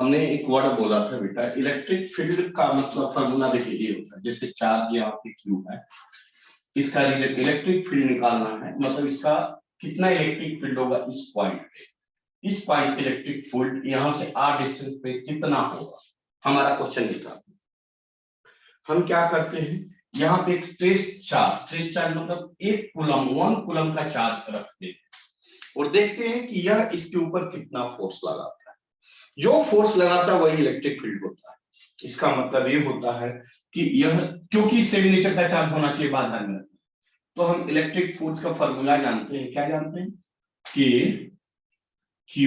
हमने एक वर्ड बोला था बेटा, इलेक्ट्रिक फील्ड का मतलब फॉर्मूला देखिए ये होता है, जैसे चार्ज यहाँ पे क्यू है, इसका इलेक्ट्रिक फील्ड निकालना है, मतलब इसका कितना इलेक्ट्रिक फील्ड होगा इस पॉइंट पे, इस पॉइंट पे इलेक्ट्रिक फील्ड यहाँ से आर डिस्टेंस पे कितना होगा, हमारा क्वेश्चन निकालना। हम क्या करते हैं, यहाँ पे एक ट्रेस चार्ज मतलब एक कूलम, 1 कूलम का चार्ज रखते हैं और देखते हैं कि यह इसके ऊपर कितना फोर्स लगाता है। जो फोर्स लगाता है वही इलेक्ट्रिक फील्ड होता है। इसका मतलब ये होता है कि यह, क्योंकि सेम नेचर का चार्ज होना चाहिए बाद में, तो हम इलेक्ट्रिक फोर्स का फॉर्मूला जानते हैं। क्या जानते हैं कि Q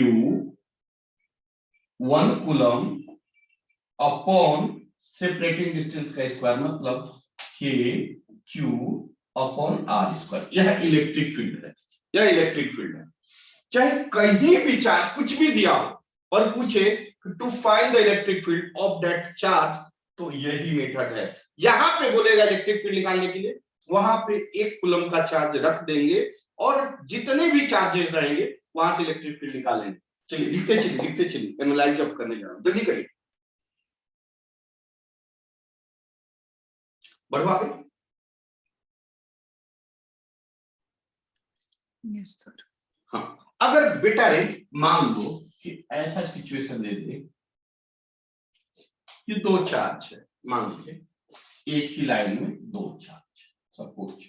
1 coulomb upon separating distance का स्क्वायर, मतलब K Q upon R square. यह इलेक्ट्रिक फील्ड है, यह इलेक्ट्रिक फील्ड है। चाहे कहीं भी चार्ज कुछ भी दिया हो और पूछे to find the electric field of that charge, तो यही मेथड है। यहां पे बोलेगा इलेक्ट्रिक फील्ड निकालने के लिए, वहां पे 1 कूलम का चार्ज रख देंगे और जितने भी चार्जेस रहेंगे वहां से इलेक्ट्रिक फील्ड निकालेंगे। चलिए लिखते चलिए एनालाइज अब करने जा रहा हूं, जल्दी करिए। बढ़ो आगे। Yes sir. हाँ, अगर बेटा मान लो कि ऐसा सिचुएशन दे दे कि 2 चार्ज है, मान लीजिए एक ही लाइन में 2 चार्ज, सपोज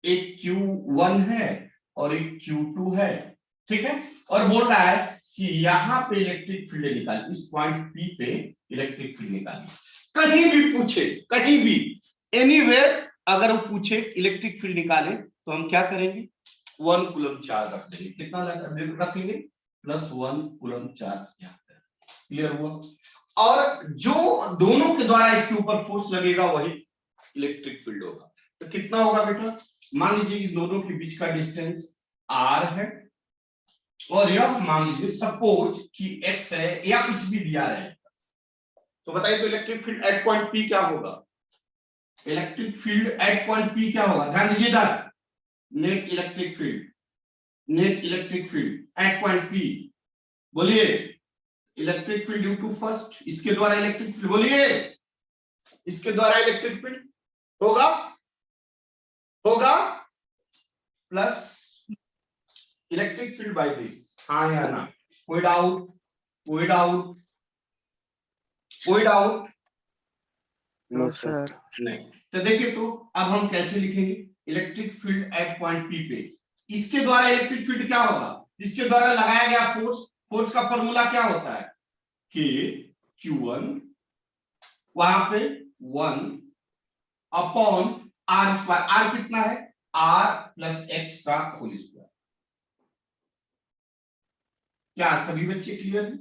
एक Q1 है और एक Q2 है, ठीक है, और बोल रहा है कि यहाँ पे इलेक्ट्रिक फील्ड निकाल, इस पॉइंट P पे इलेक्ट्रिक फील्ड निकालिए। कहीं भी पूछे, कहीं भी एनीवेयर अगर वो पूछे इलेक्ट्रिक फील्ड निकाले तो हम क्या करेंगे, 1 कूलम चार्ज रख देंगे। कितना रखेंगे, +1 कूलम चार्ज यहाँ पे। क्लियर हुआ? और जो दोनों के द्वारा इसके ऊपर फोर्स लगेगा वही इलेक्ट्रिक फील्ड होगा। तो कितना होगा बेटा, मान लीजिए कि दोनों के बीच का डिस्टेंस r है और यह मान लीजिए सपोज कि x है या कुछ भी दिया रहेगा, तो बताइए तो electric field at point P क्या होगा? Electric field at point P क्या होगा? ध्यान दीजिएगा, net electric field, net electric field at point P, बोलिए electric field due to first, इसके द्वारा इलेक्ट्रिक फील्ड, बोलिए इसके द्वारा इलेक्ट्रिक फील्ड होगा, होगा plus electric field by this. हाँ या ना? कोई डाउट, कोई डाउट, कोई डाउट? No sir. नहीं। तो देखिए, तो अब हम कैसे लिखेंगे electric field at point P पे, इसके द्वारा इलेक्ट्रिक फील्ड क्या होगा, जिसके द्वारा लगाया गया फोर्स, फोर्स का फॉर्मूला क्या होता है, K Q1 वहां पे 1 अपॉन R स्क्वायर, R कितना है, R प्लस x का होल स्क्वायर। क्या सभी बच्चे क्लियर हैं?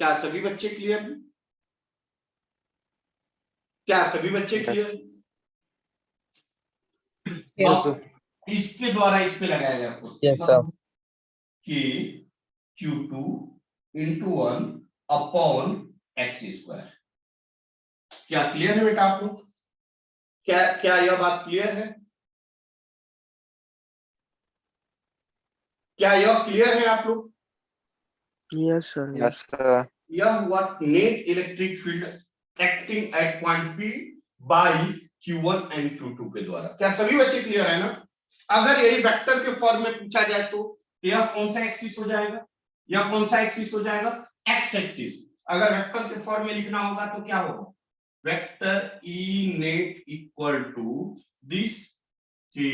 क्या सभी बच्चे क्लियर हैं? क्या सभी बच्चे क्लियर हैं? यस इसके द्वारा इस पे लगाया गया फोर्स, यस सर। कि Q2 into 1 upon x square. क्या क्लियर है बेटा आप लोग? क्या क्या यह बात क्लियर है? क्या यह क्लियर है आप लोग? Yes sir. Yes sir. यह हुआ net electric field acting at point P by Q1 and Q2 के द्वारा। क्या सभी बच्चे क्लियर है ना? अगर यही वेक्टर के फॉर्म में पूछा जाए तो यह कौन सा एक्सिस हो जाएगा, यह कौन सा एक्सिस हो जाएगा, एक्स एक्सिस। अगर वेक्टर के फॉर्म में लिखना होगा तो क्या होगा, vector E net equal to this K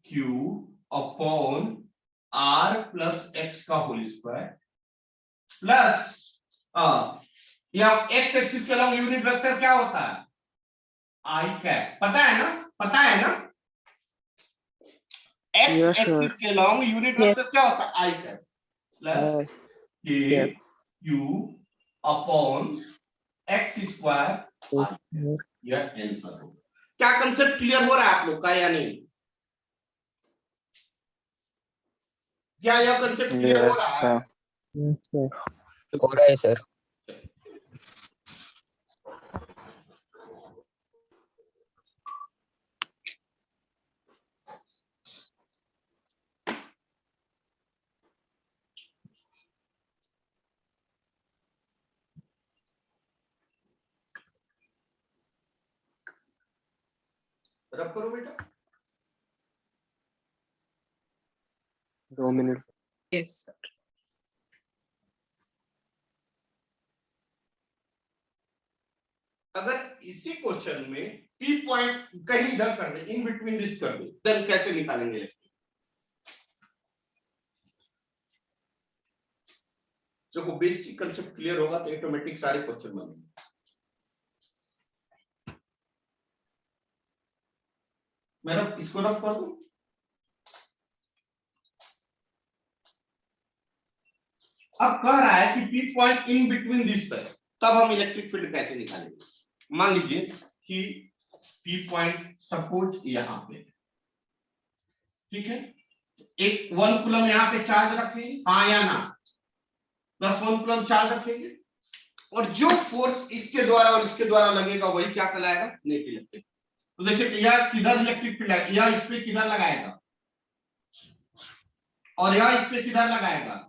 Q upon R plus X का होल स्क्वायर प्लस यह एक्स एक्सिस के अलॉन्ग यूनिट वेक्टर क्या होता है, आई कैप। पता है ना, पता है ना, एक्स Yes, sir. एक्सिस के अलॉन्ग यूनिट वेक्टर क्या होता है, आई कैप प्लस के क्यू अपॉन एक्स स्क्वायर आई कैप। यह आंसर होगा। क्या कंसेप्ट क्लियर हो रहा है आप लोग का या नहीं? क्या यह कंसेप्ट क्लियर हो रहा है? Yes, sir. हो रहा है सर। रब करो बेटा। 2 मिनट। Yes, sir. अगर इसी क्वेश्चन में पी पॉइंट कहीं इधर कर दे, इन बिटवीन दिस कर दे, देन कैसे निकालेंगे इलेक्ट्रिक? जो बेसिक कंसेप्ट क्लियर होगा तो ऑटोमेटिक सारे क्वेश्चन बनेंगे। मैं इसको रफ कर दूं। अब कह रहा है कि P point in between this है, तब हम इलेक्ट्रिक फील्ड कैसे निकालेंगे? मान लीजिए कि पी पॉइंट सपोज यहां पे, ठीक है, एक 1 कूलम यहां पे चार्ज रखेंगे, हाँ या ना, प्लस 1 कूलम चार्ज रखेंगे, और जो फोर्स इसके द्वारा और इसके द्वारा लगेगा वही क्या कहलाएगा? Net electric. तो देखिए यह किधर इलेक्ट्रिक फील्ड है, यह इस पे किधर लगाएगा और यह इस पे किधर लगाएगा?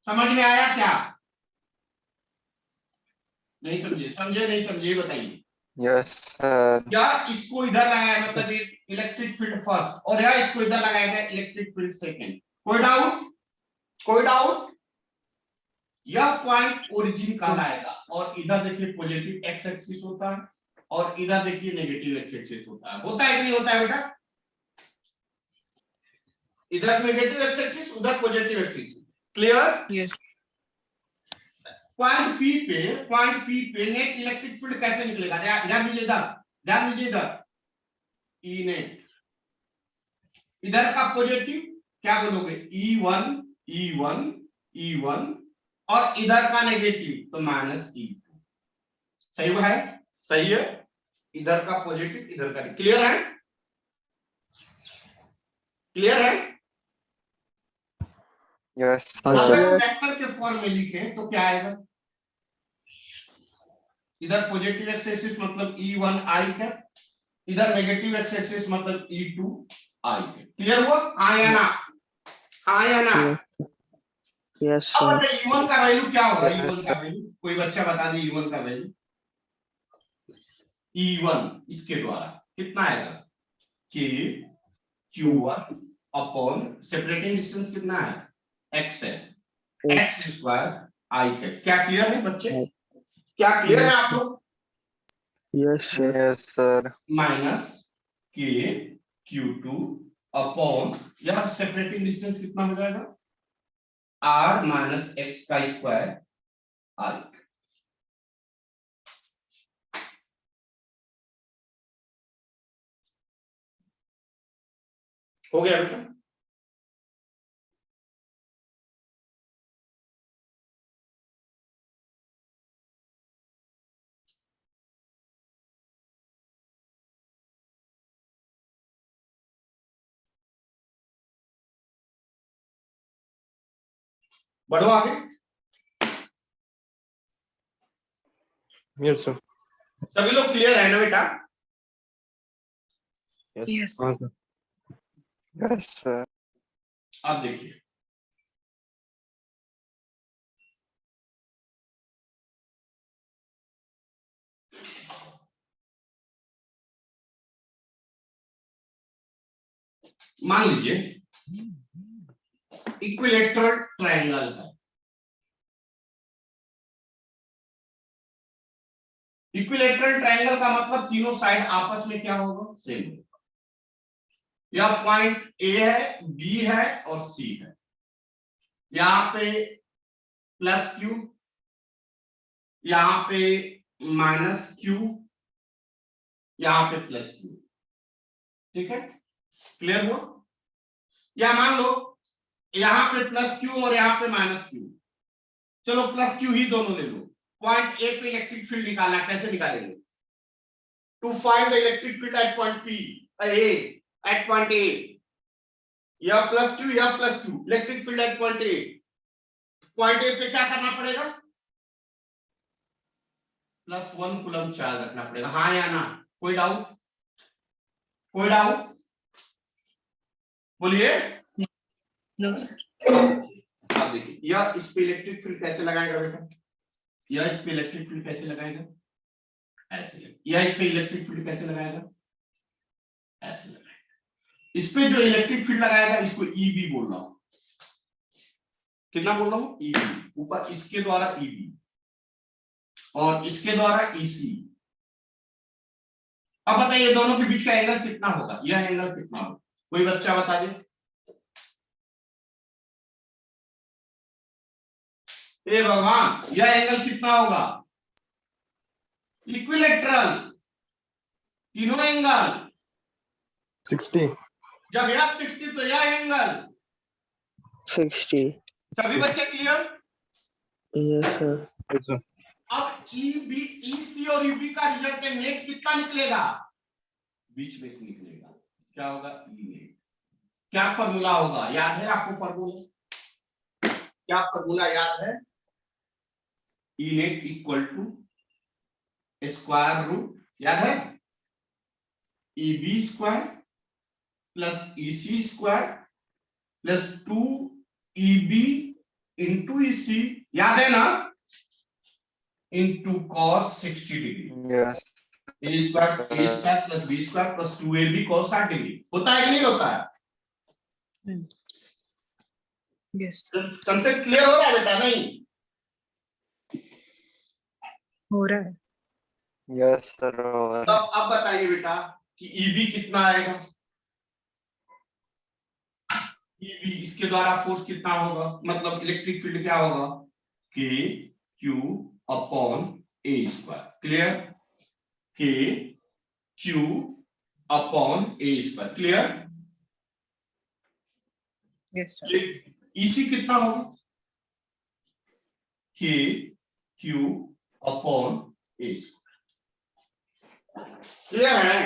समझ में आया क्या? नहीं समझे? समझे नहीं समझे बताइए। Yes sir. या इसको इधर लगाएगा मतलब इलेक्ट्रिक फील्ड फर्स्ट, और या इसको इधर लगाएगा इलेक्ट्रिक फील्ड सेकंड। कोई डाउट? कोई डाउट? यह पॉइंट ओरिजिन का लाएगा, और इधर देखिए पॉजिटिव एक्स एक्सिस होता है और इधर देखिए नेगेटिव एक्स एक्सिस होता है। होता है कि नहीं होता है बेटा? इधर नेगेटिव एक्स एक्सिस, उधर positive x axis. Clear? Yes. Point P पे नेट इलेक्ट्रिक फील्ड कैसे निकलेगा? ध्यान दीजिए इधर ई नेट, इधर का पॉजिटिव क्या बोलोगे? E1 और इधर का नेगेटिव तो -E2। सही है? सही है। इधर का पॉजिटिव इधर का। क्लियर है? क्लियर है? यस अगर वेक्टर के फॉर्म में लिखें तो क्या आएगा? इधर पॉजिटिव एक्स एक्सिस मतलब E1 I है, इधर नेगेटिव एक्स एक्सिस मतलब E2 I है। क्लियर हुआ? हाँ या ना? हाँ या ना? यस अब सर। E1 का वैल्यू क्या होगा? Yes, E1 का वैल्यू कोई बच्चा बता दे। E1 का वैल्यू, E1 इसके द्वारा कितना आएगा? कि Q1 अपॉन सेपरेटिंग डिस्टेंस कितना है? x है, x स्क्वायर I है। क्या क्लियर है बच्चे? क्या क्लियर है आप लोग? Yes sir. माइनस के Q2 अपॉन, यह सेपरेटिंग डिस्टेंस कितना हो जाएगा? R माइनस एक्स का स्क्वायर I। हो गया बेटा? बढ़ो आगे। Yes sir. सभी लोग क्लियर है ना बेटा? Yes. Yes sir. अब देखिए, मान लीजिए इक्विलैटरल ट्रायंगल है। इक्विलैटरल ट्रायंगल का मतलब तीनों साइड आपस में क्या होगा? सेम होगा। यह पॉइंट ए है, बी है और सी है। यहां पे प्लस क्यू, यहां पे माइनस क्यू, यहां पे प्लस क्यू। ठीक है? क्लियर हुआ? या मान लो यहां पे प्लस क्यू और यहां पे माइनस क्यू। चलो प्लस क्यू ही दोनों ले लो। पॉइंट ए पे इलेक्ट्रिक फील्ड निकालना, कैसे निकालेंगे? To find the electric field at point P A, at point A, या plus Q electric field at point A. Point A पे क्या करना पड़ेगा? +1 कूलम चार्ज रखना पड़ेगा। हाँ या ना? कोई डाउट? कोई डाउट? बोलिए। No, sir. अब देखिए यह इस पे इलेक्ट्रिक फील्ड कैसे लगाएगा बेटा? यह इस पे इलेक्ट्रिक फील्ड कैसे लगाएगा? ऐसे। यह इस पे इलेक्ट्रिक फील्ड कैसे लगाएगा? ऐसे लगाएगा। इस पे जो इलेक्ट्रिक फील्ड लगाएगा इसको ईबी बोल रहा हूं। कितना बोल रहा हूं? ईबी। ऊपर इसके द्वारा ईबी और इसके द्वारा ईसी। अब बताइए दोनों के बीच का एंगल कितना होगा? यह एंगल कितना होगा? कोई बच्चा बता दे। ए भगवान, यह एंगल कितना होगा? इक्विलेटरल, तीनों एंगल 60. जब यह 60 तो यह एंगल 60. सभी बच्चे clear? Yes, sir. Yes, sir. अब ईबी, ईसी और ईबी का रिजल्ट नेट कितना निकलेगा? बीच में से निकलेगा। क्या होगा? E net. क्या फॉर्मूला होगा? याद है आपको फॉर्मूला? क्या फॉर्मूला याद है? E net equal to square root, याद है? E B square plus E C square plus 2 E B into E C, याद है ना? Into cos 60 degree. Yes. A square plus B square plus 2ab cos 60 degree. होता है कि नहीं होता है? यस कंसेप्ट क्लियर हो रहा है बेटा? नहीं हो रहा है। Yes, sir. तो अब बताइए बेटा कि ईबी कितना आएगा? ईबी, इसके द्वारा फोर्स कितना होगा? मतलब इलेक्ट्रिक फील्ड क्या होगा? K Q upon A square. Clear? K Q upon A square. Clear? Yes sir. E C कितना होगा? K Q upon A square. Clear है?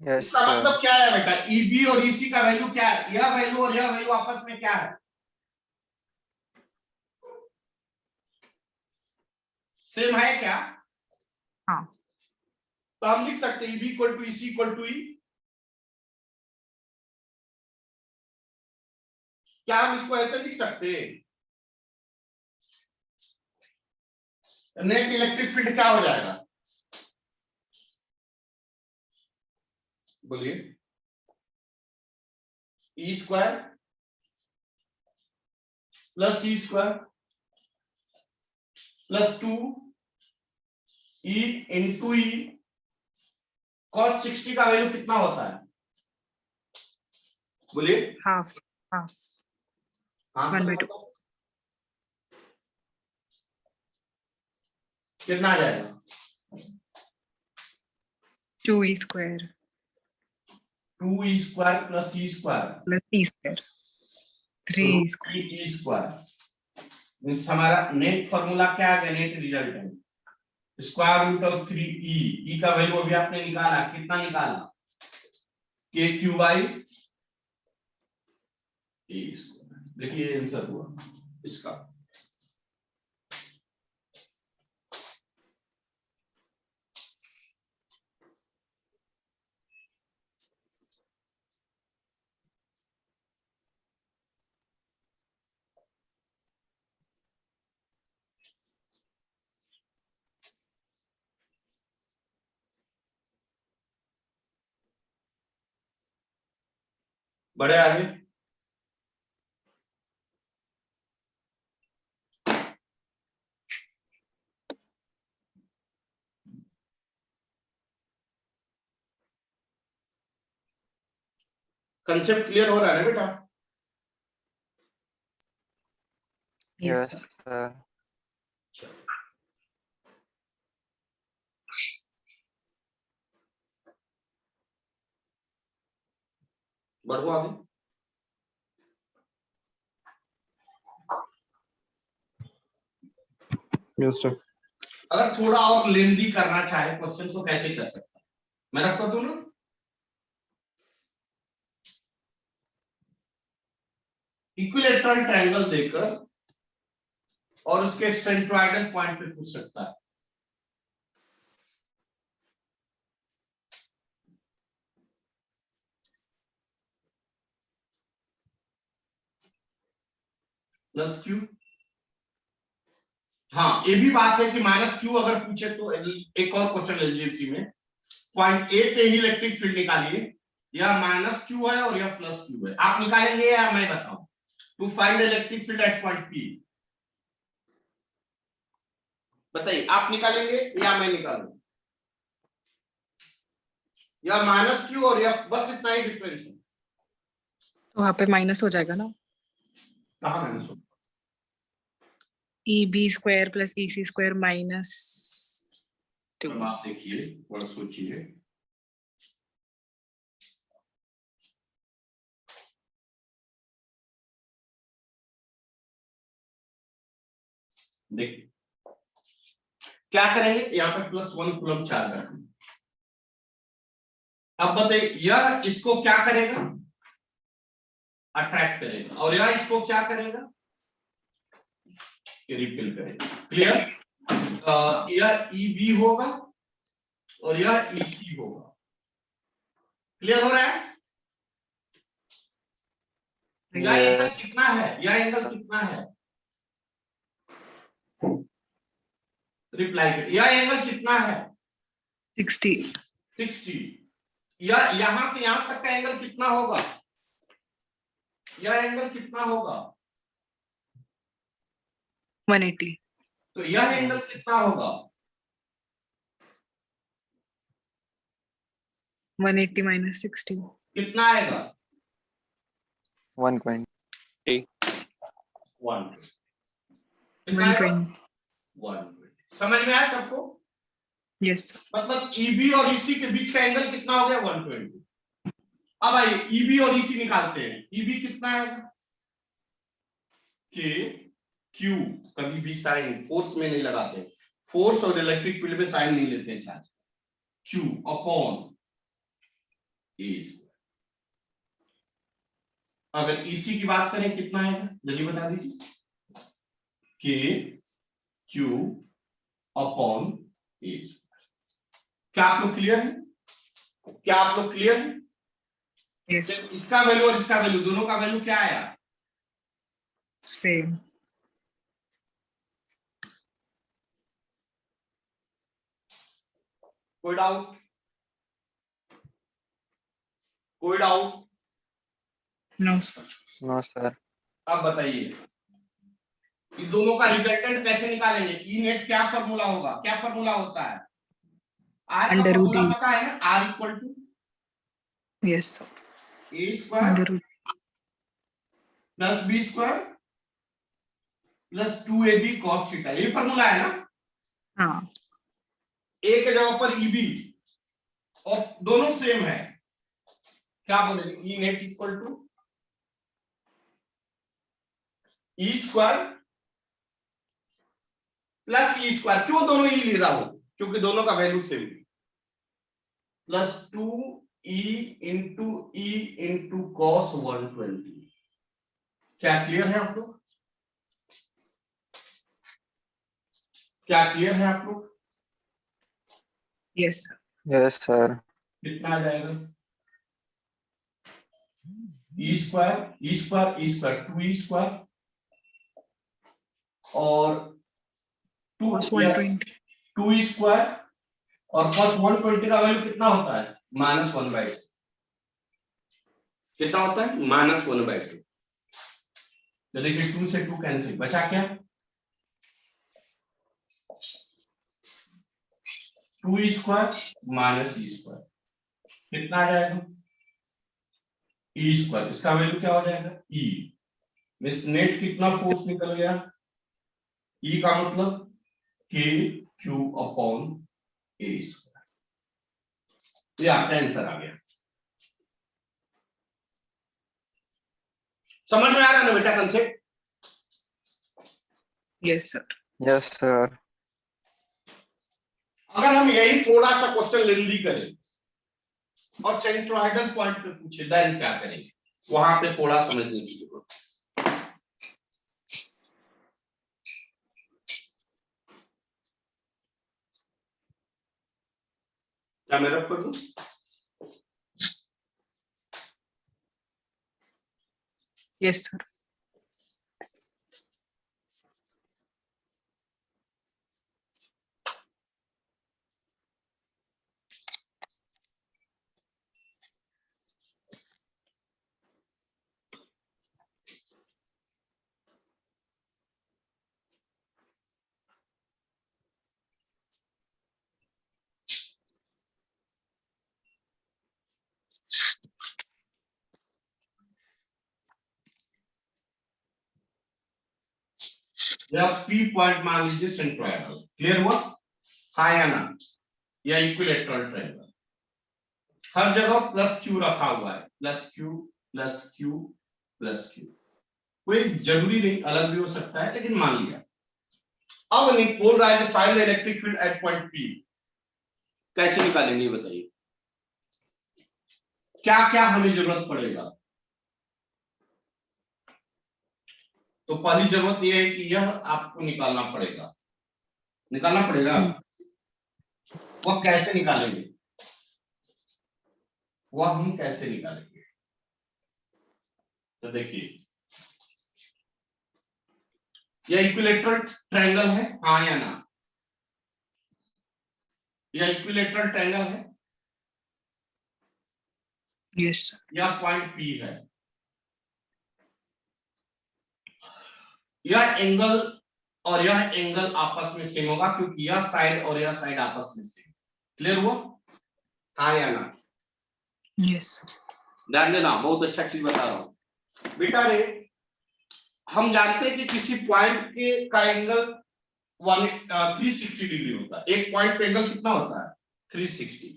Yes, इसका sir. मतलब क्या है बेटा? ईबी और ईसी का वैल्यू क्या है? यह वैल्यू और यह वैल्यू आपस में क्या है? सेम है क्या? हाँ तो हम लिख सकते हैं E B equal to E C equal to E. क्या हम इसको ऐसे लिख सकते हैं? नेट इलेक्ट्रिक फील्ड क्या हो जाएगा? बोलिए। ई स्क्वायर प्लस सी स्क्वायर प्लस 2 ई इंटू ई cos 60 का वैल्यू कितना होता है? बोलिए। हाफ हाफ हाँ 1/2 कितना आ जाएगा? 2e square 2e square plus e square plus e square 3e square. e square means हमारा नेट फॉर्मूला क्या आ गया? नेट रिजल्ट है square root of 3e। e का वैल्यू अभी आपने निकाला, कितना निकाला? K Q by A square. देखिए आंसर हुआ इसका। बड़े आगे कंसेप्ट क्लियर हो रहा है ना बेटा? Yes Yes, sir. sir. बढ़ो आगे। Yes, sir. अगर थोड़ा और लेंदी करना चाहे क्वेश्चन तो कैसे कर सकता है? मैं रख कर दूं ना? इक्विलेटरल ट्रायंगल देकर और उसके सेंट्रोइडल पॉइंट पे पूछ सकता है। प्लस क्यू, हाँ, ये भी बात है कि माइनस क्यू अगर पूछे तो एक और क्वेश्चन एलजीएसी में पॉइंट ए पे ही इलेक्ट्रिक फील्ड निकालिए, यह माइनस क्यू है और यह प्लस क्यू है, आप निकालेंगे या मैं बताऊं? To find electric field at point P, बताइए आप निकालेंगे या मैं निकालूं? यह माइनस क्यू और यह बस इतना ही डिफरेंस है। तो वहां पे माइनस हो जाएगा ना, कहां माइनस होगा? ई बी स्क्वायर प्लस ई सी स्क्वायर माइनस 2। आप देखिए थोड़ा सोचिए, देखिए क्या करेंगे, यहाँ पे प्लस 1 कूलम चार्ज रखेंगे। अब बताइए यह इसको क्या करेगा, अट्रैक्ट करेगा, और यह इसको क्या करेगा, रिपेल करेगा। क्लियर? यह ई बी होगा और यह ई सी होगा। क्लियर हो रहा है? यह एंगल कितना है, यह एंगल कितना है, रिप्लाई कर, यह एंगल कितना है 60। 60। यह यहां से यहां तक का एंगल कितना होगा, यह एंगल कितना होगा 180। तो यह एंगल कितना होगा 180 माइनस 60 कितना आएगा 120. 1 कितना आएगा 120। 120। समझ में आया सबको? यस। मतलब ईबी और ईसी के बीच का एंगल कितना हो गया 120। अब आइए ईबी और ईसी निकालते हैं। ईबी कितना है के क्यू, कभी भी साइन फोर्स में नहीं लगाते, फोर्स और इलेक्ट्रिक फील्ड में साइन नहीं लेते हैं चार्ज, क्यू अपॉन ए। अगर ईसी की बात करें कितना है, जल्दी बता दीजिए, के क्यू अपॉन ए। क्या आप लोग क्लियर है, क्या आप लोग क्लियर है? यस। इसका वैल्यू और इसका वैल्यू दोनों का वैल्यू क्या आया, सेम। कोई डाउट, कोई doubt? No sir. No, sir. अब बताइए इन दोनों का रिजल्टेंट कैसे निकालेंगे, ई नेट क्या फॉर्मूला होगा, क्या फॉर्मूला होता है, आर का अंडर रूट फॉर्मूला ई। पता है ना, are equal to yes sir. A square under root. Plus B square plus 2ab cos theta, ये फॉर्मूला है ना। हाँ। ए के जगह पर ईबी और दोनों सेम है, क्या बोलेंगे, E net equal to E square plus E square, क्यों दोनों ई ले रहा हूं, क्योंकि दोनों का वैल्यू सेम है, plus 2e into E into cos 120। क्या क्लियर है आप लोग, क्या क्लियर है आप लोग? Yes sir. Yes, sir. कितना आ जाएगा, E square E square E square 2e square और cos 120। 2e स्क्वायर और cos 120 का वैल्यू कितना होता है -1/2, कितना होता है -1/2। तो देखिए 2 से 2 कैंसिल, बचा क्या 2e square minus E square, कितना आ जाएगा ई स्क्वायर, इसका वैल्यू क्या हो जाएगा ई, मिस नेट कितना फोर्स निकल गया, ई का मतलब के क्यू अपॉन ए स्क्वायर, ये आपका आंसर आ गया। समझ में आ रहा है ना बेटा concept? Yes sir. Yes, sir. अगर हम यही थोड़ा सा क्वेश्चन लेंदी करें और सेंट्रोइडल पॉइंट पे पूछे देन क्या करेंगे, वहां पे थोड़ा समझने की जरूरत है। क्या मैं रख कर दूं? Yes sir. या P पॉइंट मान लीजिए सेंट्रोइडल। क्लियर हुआ? हाँ या ना? या इक्विलेटरल ट्रायंगल हर जगह प्लस क्यू रखा हुआ है, plus Q plus Q plus Q, कोई जरूरी नहीं, अलग भी हो सकता है, लेकिन मान लिया। अब नहीं बोल रहा है कि find electric field at point P, कैसे निकालेंगे बताइए? क्या क्या हमें जरूरत पड़ेगा? तो पहली जरूरत यह है कि यह आपको निकालना पड़ेगा, निकालना पड़ेगा। वह कैसे निकालेंगे? वह हम कैसे निकालेंगे? तो देखिए, यह इक्विलेटरल ट्रायंगल है, हाँ या ना? यह इक्विलेटरल ट्रायंगल है, यस सर, यह पॉइंट पी है। यह एंगल और यह एंगल आपस में सेम होगा, क्योंकि यह साइड और यह साइड आपस में सेम। क्लियर हुआ? हाँ या ना? यस ध्यान देना, बहुत अच्छा चीज बता रहा हूं बेटा रे। हम जानते हैं कि किसी पॉइंट के का एंगल 360 डिग्री होता है। एक पॉइंट पे एंगल कितना होता है? 360।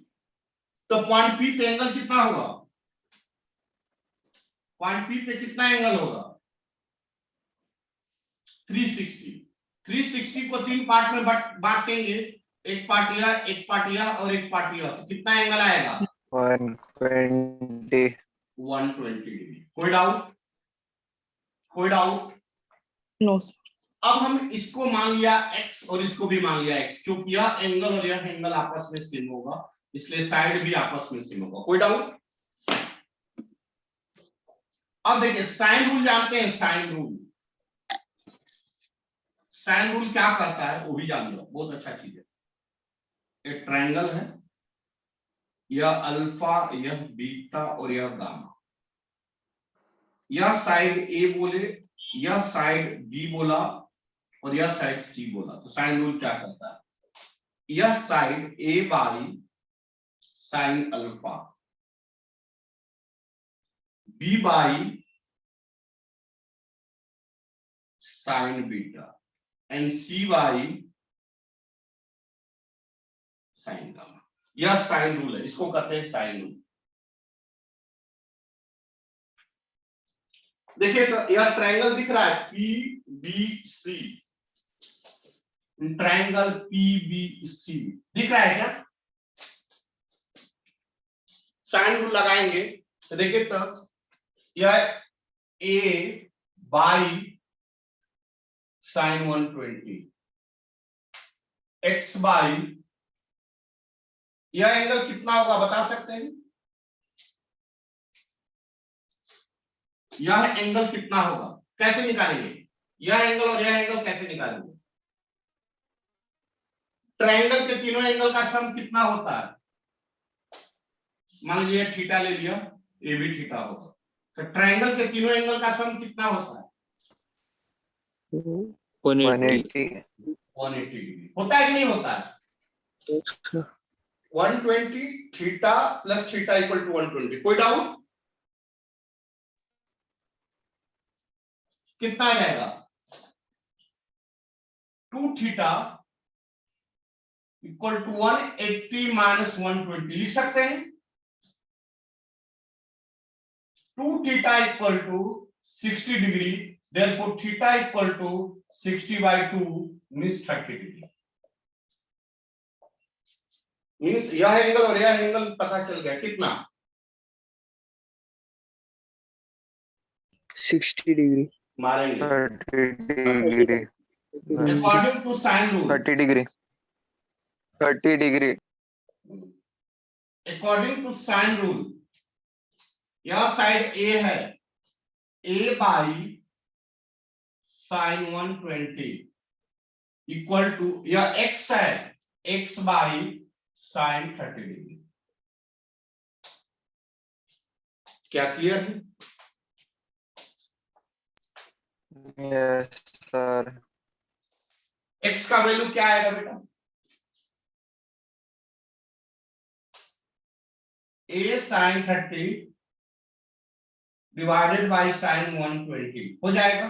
तो पॉइंट पी पे एंगल कितना होगा? पॉइंट पी पे कितना एंगल होगा? 360। 360 को तीन पार्ट में बांटेंगे, एक पार्ट यह, एक पार्ट यह और एक पार्ट यह, तो कितना एंगल आएगा? 120। 120 डिग्री। कोई डाउट? कोई डाउट? नो सर, अब हम इसको मान लिया x और इसको भी मान लिया x, क्योंकि यह एंगल और यह एंगल आपस में सेम होगा, इसलिए साइड भी आपस में सेम होगा। कोई डाउट? अब देखिए, साइन रूल जानते हैं? साइन रूल, साइन रूल क्या करता है वो भी जान लो, बहुत अच्छा चीज है। एक ट्रायंगल है, यह अल्फा, यह बीटा और यह गामा। यह साइड ए बोले, यह साइड बी बोला और यह साइड सी बोला, तो साइन रूल क्या करता है? यह side A by sine alpha, B by sine beta and C by sine gamma. यह साइन रूल है, इसको कहते हैं साइन रूल। देखिए, तो यह ट्रायंगल दिख रहा है P B C, triangle P B C दिख रहा है क्या? साइन रूल लगाएंगे तो देखिए, तो यह ए बाई साइन 120, एक्स बाई, यह एंगल कितना होगा बता सकते हैं? यह एंगल कितना होगा, कैसे निकालेंगे? यह एंगल और यह एंगल कैसे निकालेंगे? ट्रायंगल के तीनों एंगल का सम कितना होता है? मान लीजिए थीटा ले लिया, ये भी थीटा होगा, तो ट्रायंगल के तीनों एंगल का सम कितना होता है? 180। 180 डिग्री होता है कि नहीं होता है? 120 theta plus theta equal to 120। कोई डाउट? कितना आ जाएगा? 2 थीटा इक्वल टू 180 माइनस 120 लिख सकते हैं। 2 theta equal to 60 degree, therefore theta equal to 60 by 2 means 30 degree. Means यह एंगल और यह एंगल पता चल गया कितना? 60 डिग्री। मारेंगे 30 degree. According to sine rule. 30 degree. 30 degree. According to sine rule, यह साइड ए है, A by sine 120 equal to, यह एक्स है, एक्स बाई साइन 30 डिग्री। क्या क्लियर है? Yes sir. एक्स का वैल्यू क्या आएगा बेटा? A sine 30 divided by sine 120 हो जाएगा।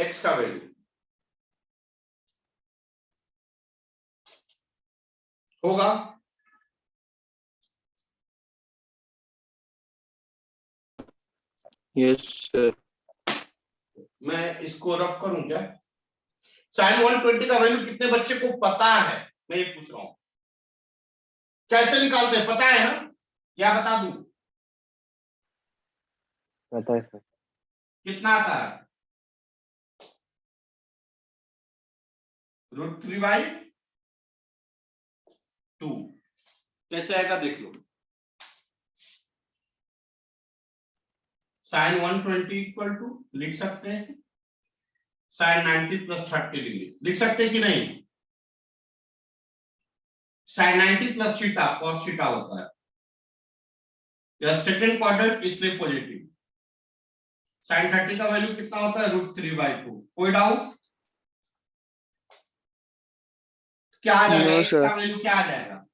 x का वैल्यू होगा यस सर। मैं इसको रफ करूं क्या? साइन 120 का वैल्यू कितने बच्चे को पता है, मैं ये पूछ रहा हूं। कैसे निकालते हैं, पता है ना? क्या बता दूं? पता है सर। कितना आता है? √3/2। कैसे आएगा देख लो। साइन 120 इक्वल टू लिख सकते हैं साइन 90 प्लस 30 डिग्री, लिख सकते हैं कि नहीं? Sine 90 plus theta cos theta होता है, या सेकंड क्वाड्रेंट इसलिए पॉजिटिव। साइन 30 का वैल्यू कितना होता है? √3/2। कोई डाउट? क्या आ जाएगा? No, x sir. का वैल्यू क्या आ जाएगा?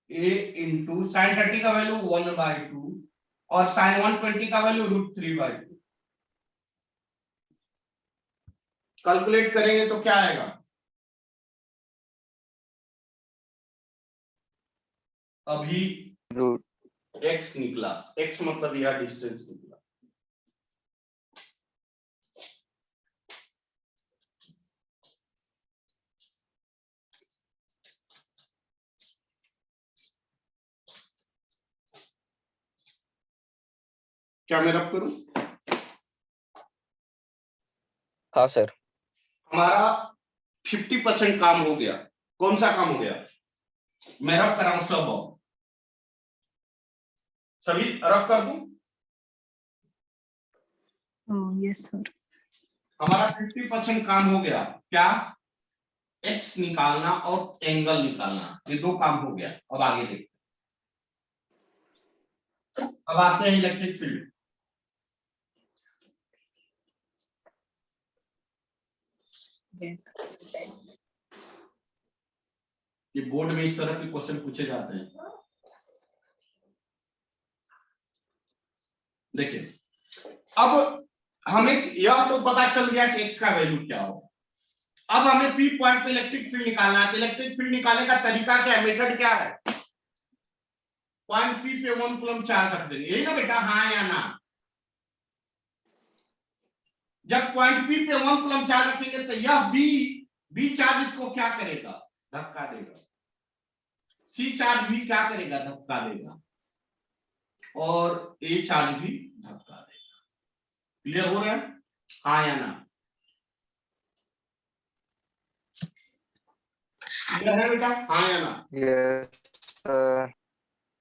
a इंटू साइन 30 का वैल्यू 1/2 और साइन 120 का वैल्यू √3/2। कैलकुलेट करेंगे तो क्या आएगा? अभी x निकला, x मतलब यह डिस्टेंस निकला। क्या मैं रब करूं? हाँ सर। हमारा 50% काम हो गया। कौन सा काम हो गया? मैं रब कर रहा हूं सब, सभी रब कर दूं। Yes sir. हमारा 50% काम हो गया। क्या? x निकालना और एंगल निकालना, ये दो काम हो गया। अब आगे देखते हैं। अब आते हैं इलेक्ट्रिक फील्ड। ये बोर्ड में इस तरह के क्वेश्चन पूछे जाते हैं। देखिए, अब हमें यह तो पता चल गया कि x का वैल्यू क्या हो। अब हमें P पॉइंट पे इलेक्ट्रिक फील्ड निकालना है। इलेक्ट्रिक फील्ड निकालने का तरीका क्या है, मेथड क्या है? पॉइंट P पे 1 कूलम चार्ज रख देंगे, यही ना बेटा? हाँ या ना? जब पॉइंट P पे 1 कूलम चार्ज रखेंगे तो यह B चार्ज इसको क्या करेगा? धक्का देगा। C चार्ज भी क्या करेगा? धक्का देगा। और A चार्ज भी धक्का देगा। क्लियर हो रहा है? हाँ या ना? क्लियर है बेटा? हाँ या ना? Yes sir.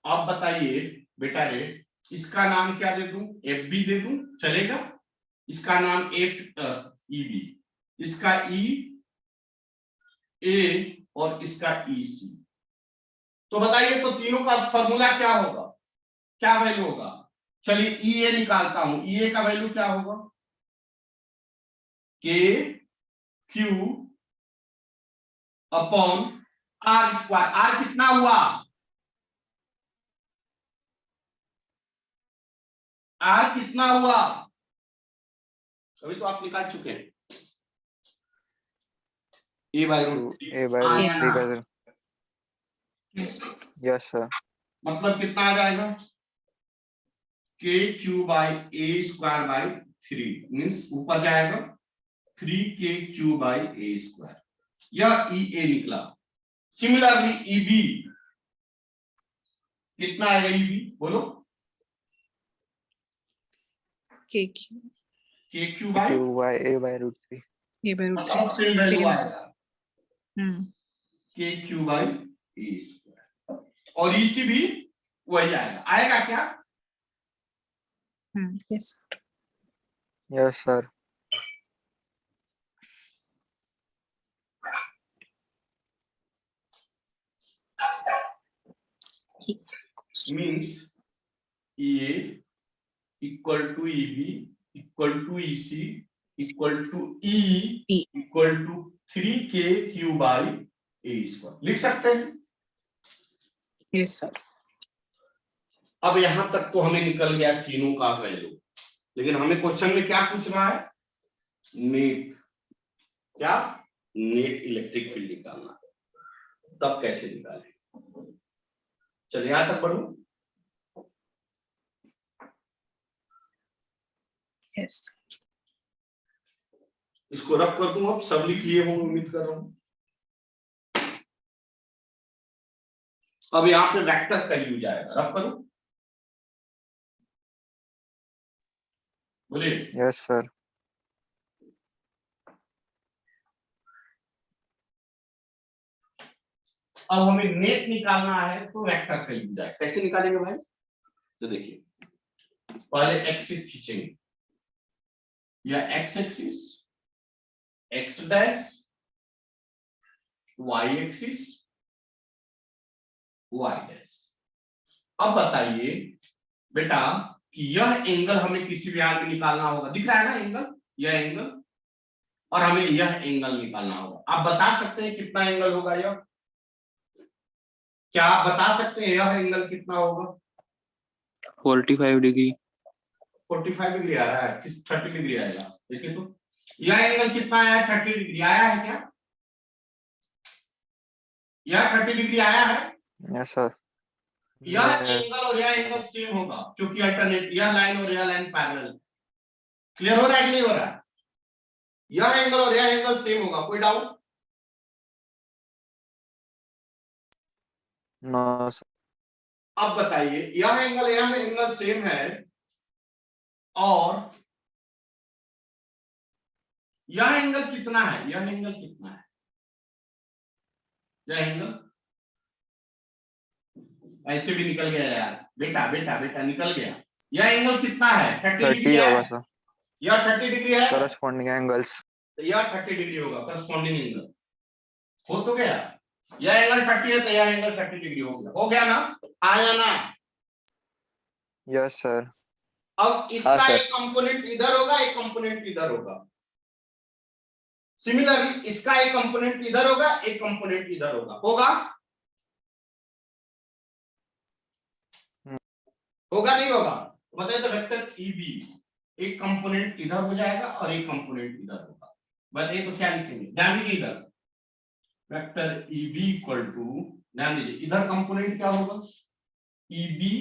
अब बताइए बेटा रे, इसका नाम क्या दे दूं? FB दे दूं, चलेगा? इसका नाम EB, इसका EA और इसका EC। तो बताइए, तो तीनों का फॉर्मूला क्या होगा? क्या वैल्यू होगा? चलिए EA निकालता हूं। EA का वैल्यू क्या होगा? KQ upon R²। R कितना हुआ? R कितना हुआ? अभी तो आप निकाल चुके हैं। A/√3 yes sir. मतलब कितना आ जाएगा? KQ/A²/3 मीन्स ऊपर जाएगा 3KQ/A²। यह EA निकला। सिमिलरली EB कितना आएगा? EB बोलो। Q/A/√3। मतलब सेम वैल्यू आएगा KQ/A²। और EC भी वही आएगा। आएगा क्या? Yes yes sir. Means EA equal to EB equal to EC equal to E equal to 3KQ/A²। लिख सकते हैं? Yes sir. अब यहां तक तो हमें निकल गया तीनों का वैल्यू, लेकिन हमें क्वेश्चन में क्या पूछ रहा है? नेट क्या? नेट इलेक्ट्रिक फील्ड निकालना है। तब कैसे निकालें? चलिए यहां तक पढ़ू। yes. इसको रफ कर दूं, अब सब लिख लिए होंगे उम्मीद कर रहा हूं। अब यहाँ पे वेक्टर का यूज आएगा, रफ करूं? बोलिए। Yes sir. अब हमें नेट निकालना है तो वेक्टर का यूज आएगा। कैसे निकालेंगे भाई? तो देखिए, पहले एक्सिस खींचेंगे, या X axis, X dash, Y axis, Y dash. अब बताइए बेटा कि यह एंगल हमें किसी भी एंगल में निकालना होगा, दिख रहा है ना एंगल, यह एंगल, और हमें यह एंगल निकालना होगा। आप बता सकते हैं कितना एंगल होगा यह? क्या आप बता सकते हैं यह एंगल कितना होगा? 45 डिग्री। 45 डिग्री आ रहा है, किस 30 डिग्री आएगा? देखिए तो यह एंगल कितना आया है? 30 डिग्री आया है क्या? यह 30 डिग्री आया है। Yes sir. यह एंगल और यह एंगल सेम होगा क्योंकि अल्टरनेट, यह लाइन और यह लाइन पैरेलल। क्लियर हो रहा है कि नहीं हो रहा है? यह एंगल और यह एंगल सेम होगा, कोई डाउट? No sir. अब बताइए, यह एंगल सेम है और यह एंगल कितना है? यह एंगल कितना है? यह एंगल ऐसे भी निकल गया यार, बेटा बेटा बेटा निकल गया। यह एंगल कितना है? 30 डिग्री 30 है। होगा सर। यह 30 डिग्री है, करस्पॉन्डिंग एंगल्स। तो यह 30 डिग्री होगा, करस्पॉन्डिंग एंगल हो तो गया। यह एंगल 30 है तो यह एंगल 30 डिग्री हो गया ना? आया ना? Yes sir. अब इसका एक कंपोनेंट इधर होगा, एक कंपोनेंट इधर होगा। सिमिलरली इसका एक कंपोनेंट इधर होगा, एक कंपोनेंट इधर होगा। होगा नहीं होगा? बताइए तो वेक्टर ईबी, एक कंपोनेंट इधर हो जाएगा और एक कंपोनेंट इधर होगा। बताइए तो क्या लिखेंगे? ध्यान दीजिए, इधर वेक्टर ईबी इक्वल टू, ध्यान दीजिए इधर कंपोनेंट क्या होगा? EB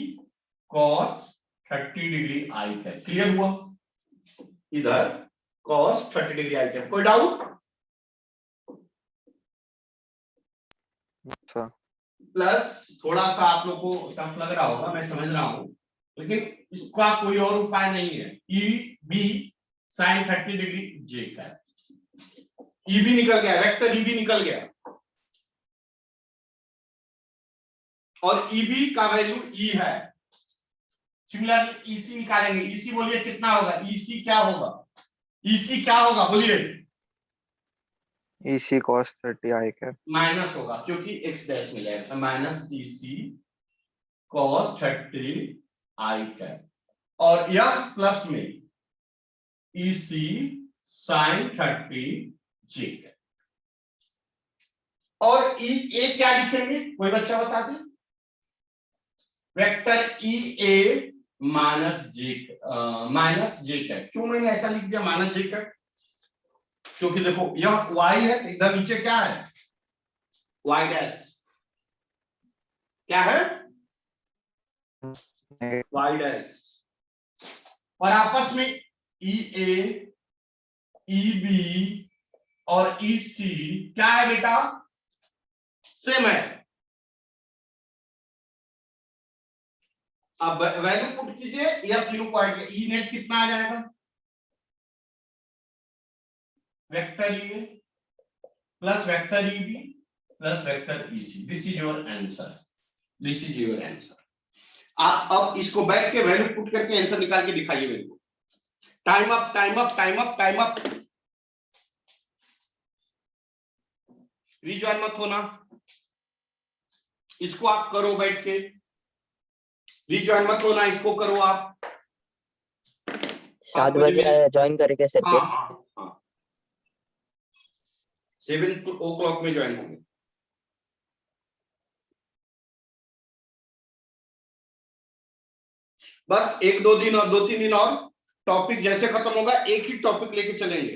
cos 30 degree I cap. Clear हुआ? इधर cos 30 डिग्री आई कैप। कोई डाउट? प्लस थोड़ा सा आप लोग को टफ लग रहा होगा, मैं समझ रहा हूं, लेकिन इसका कोई और उपाय नहीं है। ई बी साइन 30 डिग्री जे का, ई बी निकल गया, वेक्टर ई बी निकल गया, और ई बी का वैल्यू ई है। सिमिलरली ईसी निकालेंगे। ईसी बोलिए कितना होगा? ईसी क्या होगा? ईसी क्या होगा बोलिए? EC cos 30 आई कैप। माइनस होगा क्योंकि एक्स डैश मिल जाएगा, माइनस ईसी cos 30 आई कैप, और यह प्लस में ईसी साइन 30 जे कैप। और ई ए क्या लिखेंगे? कोई बच्चा बता दे। वेक्टर ई ए माइनस जे कैप। क्यों मैंने ऐसा लिख दिया माइनस जे कैप? क्योंकि देखो यह y है, इधर नीचे क्या है? y dash. क्या है? y dash. और आपस में ई ए, ई बी और ई सी क्या है बेटा? सेम है। अब वैल्यू पुट कीजिए, यह तीनों पॉइंट, ई नेट कितना आ जाएगा? Vector E plus vector E B plus vector E C. This is your answer, this is your answer. आप अब इसको बैठ के वैल्यू पुट करके आंसर निकाल के दिखाइए मेरे को। Time up time up time up time up. Rejoin मत होना, इसको आप करो बैठ के। रिजॉइन मत होना, इसको करो आप। 7 बजे ज्वाइन करेंगे सर फिर? हाँ 7 o'clock में ज्वाइन होंगे। बस 1-2 दिन और 2-3 दिन और, टॉपिक जैसे खत्म होगा एक ही टॉपिक लेके चलेंगे।